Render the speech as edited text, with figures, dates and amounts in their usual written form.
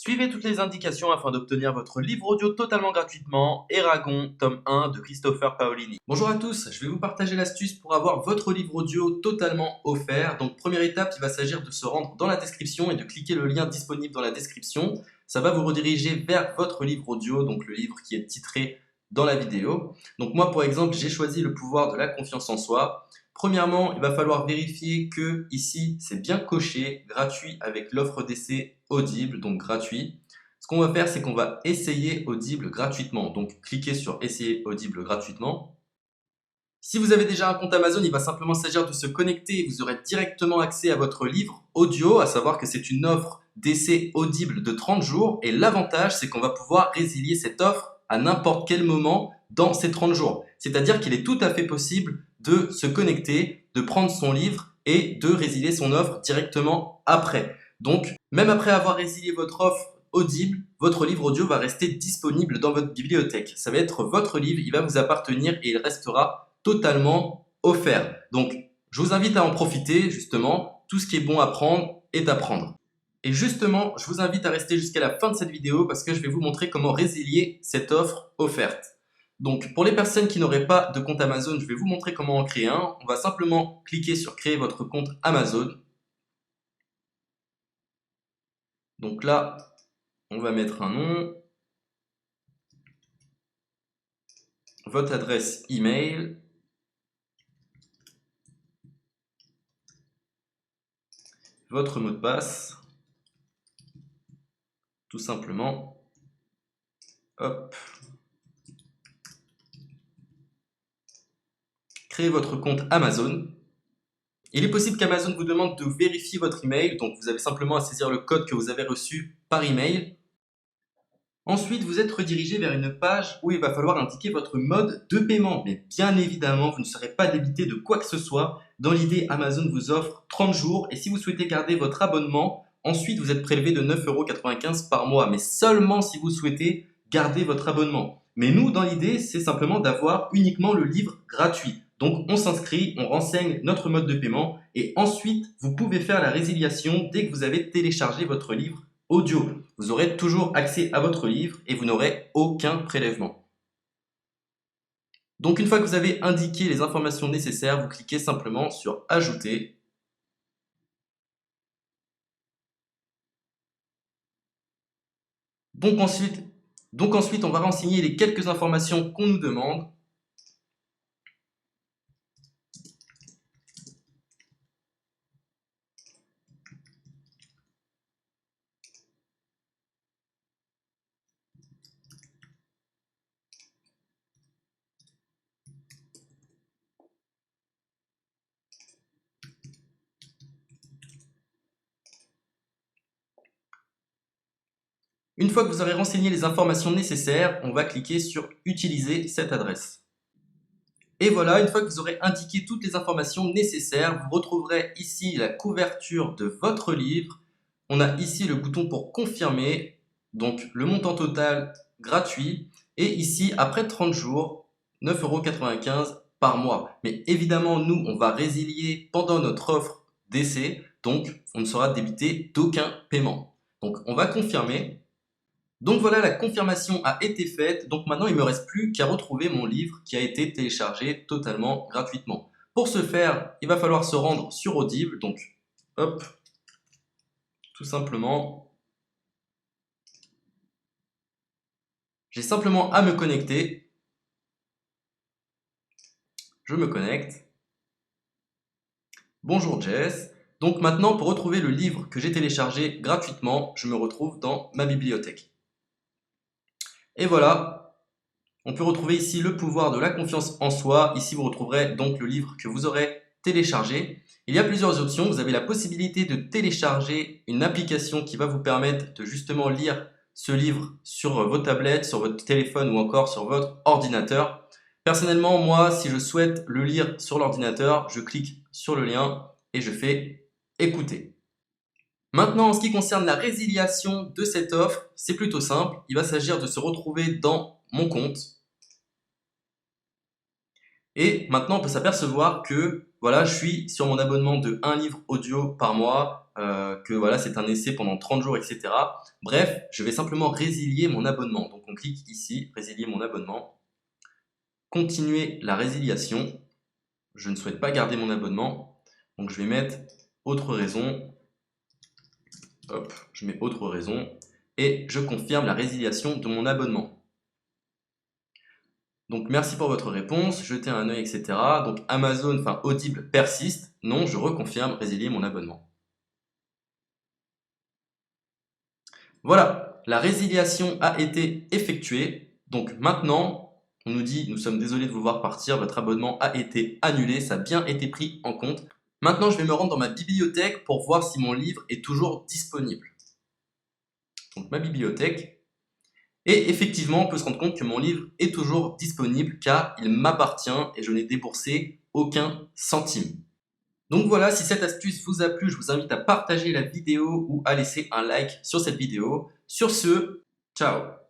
Suivez toutes les indications afin d'obtenir votre livre audio totalement gratuitement, Eragon, tome 1 de Christopher Paolini. Bonjour à tous, je vais vous partager l'astuce pour avoir votre livre audio totalement offert. Donc première étape, il va s'agir de se rendre dans la description et de cliquer le lien disponible dans la description. Ça va vous rediriger vers votre livre audio, donc le livre qui est titré dans la vidéo. Donc moi par exemple, j'ai choisi le pouvoir de la confiance en soi. Premièrement, il va falloir vérifier que ici c'est bien coché, gratuit avec l'offre d'essai Audible, donc gratuit. Ce qu'on va faire, c'est qu'on va essayer Audible gratuitement. Donc cliquez sur essayer Audible gratuitement. Si vous avez déjà un compte Amazon, il va simplement s'agir de se connecter et vous aurez directement accès à votre livre audio, à savoir que c'est une offre d'essai Audible de 30 jours. Et l'avantage, c'est qu'on va pouvoir résilier cette offre à n'importe quel moment dans ces 30 jours. C'est-à-dire qu'il est tout à fait possible de se connecter, de prendre son livre et de résilier son offre directement après. Donc, même après avoir résilié votre offre Audible, votre livre audio va rester disponible dans votre bibliothèque. Ça va être votre livre, il va vous appartenir et il restera totalement offert. Donc, je vous invite à en profiter, justement. Tout ce qui est bon à prendre est à prendre. Et justement, je vous invite à rester jusqu'à la fin de cette vidéo parce que je vais vous montrer comment résilier cette offre offerte. Donc, pour les personnes qui n'auraient pas de compte Amazon, je vais vous montrer comment en créer un. On va simplement cliquer sur créer votre compte Amazon. Donc là, on va mettre un nom, votre adresse email, votre mot de passe, tout simplement. Hop. Créez votre compte Amazon. Il est possible qu'Amazon vous demande de vérifier votre email, donc vous avez simplement à saisir le code que vous avez reçu par email. Ensuite, vous êtes redirigé vers une page où il va falloir indiquer votre mode de paiement. Mais bien évidemment, vous ne serez pas débité de quoi que ce soit. Dans l'idée, Amazon vous offre 30 jours et si vous souhaitez garder votre abonnement, ensuite vous êtes prélevé de 9,95 € par mois, mais seulement si vous souhaitez garder votre abonnement. Mais nous, dans l'idée, c'est simplement d'avoir uniquement le livre gratuit. Donc on s'inscrit, on renseigne notre mode de paiement et ensuite vous pouvez faire la résiliation dès que vous avez téléchargé votre livre audio. Vous aurez toujours accès à votre livre et vous n'aurez aucun prélèvement. Donc une fois que vous avez indiqué les informations nécessaires, vous cliquez simplement sur Ajouter. Donc ensuite, on va renseigner les quelques informations qu'on nous demande. Une fois que vous aurez renseigné les informations nécessaires, on va cliquer sur Utiliser cette adresse. Et voilà, une fois que vous aurez indiqué toutes les informations nécessaires, vous retrouverez ici la couverture de votre livre. On a ici le bouton pour confirmer, donc le montant total gratuit. Et ici, après 30 jours, 9,95 € par mois. Mais évidemment, nous, on va résilier pendant notre offre d'essai, donc on ne sera débité d'aucun paiement. Donc on va confirmer. Donc voilà, la confirmation a été faite. Donc maintenant, il ne me reste plus qu'à retrouver mon livre qui a été téléchargé totalement gratuitement. Pour ce faire, il va falloir se rendre sur Audible. Donc, hop, tout simplement. J'ai simplement à me connecter. Je me connecte. Bonjour Jess. Donc maintenant, pour retrouver le livre que j'ai téléchargé gratuitement, je me retrouve dans ma bibliothèque. Et voilà, on peut retrouver ici le pouvoir de la confiance en soi. Ici, vous retrouverez donc le livre que vous aurez téléchargé. Il y a plusieurs options. Vous avez la possibilité de télécharger une application qui va vous permettre de justement lire ce livre sur vos tablettes, sur votre téléphone ou encore sur votre ordinateur. Personnellement, moi, si je souhaite le lire sur l'ordinateur, je clique sur le lien et je fais écouter. Maintenant, en ce qui concerne la résiliation de cette offre, c'est plutôt simple. Il va s'agir de se retrouver dans mon compte. Et maintenant, on peut s'apercevoir que voilà, je suis sur mon abonnement de 1 livre audio par mois, que voilà, c'est un essai pendant 30 jours, etc. Bref, je vais simplement résilier mon abonnement. Donc on clique ici, résilier mon abonnement, continuer la résiliation. Je ne souhaite pas garder mon abonnement, donc je vais mettre autre raison. Hop, je mets autre raison et je confirme la résiliation de mon abonnement. Donc merci pour votre réponse, jetez un œil, etc. Donc Amazon, enfin Audible persiste. Non, je reconfirme, résilier mon abonnement. Voilà, la résiliation a été effectuée. Donc maintenant, on nous dit, nous sommes désolés de vous voir partir, votre abonnement a été annulé, ça a bien été pris en compte. Maintenant, je vais me rendre dans ma bibliothèque pour voir si mon livre est toujours disponible. Donc ma bibliothèque. Et effectivement, on peut se rendre compte que mon livre est toujours disponible car il m'appartient et je n'ai déboursé aucun centime. Donc voilà, si cette astuce vous a plu, je vous invite à partager la vidéo ou à laisser un like sur cette vidéo. Sur ce, ciao!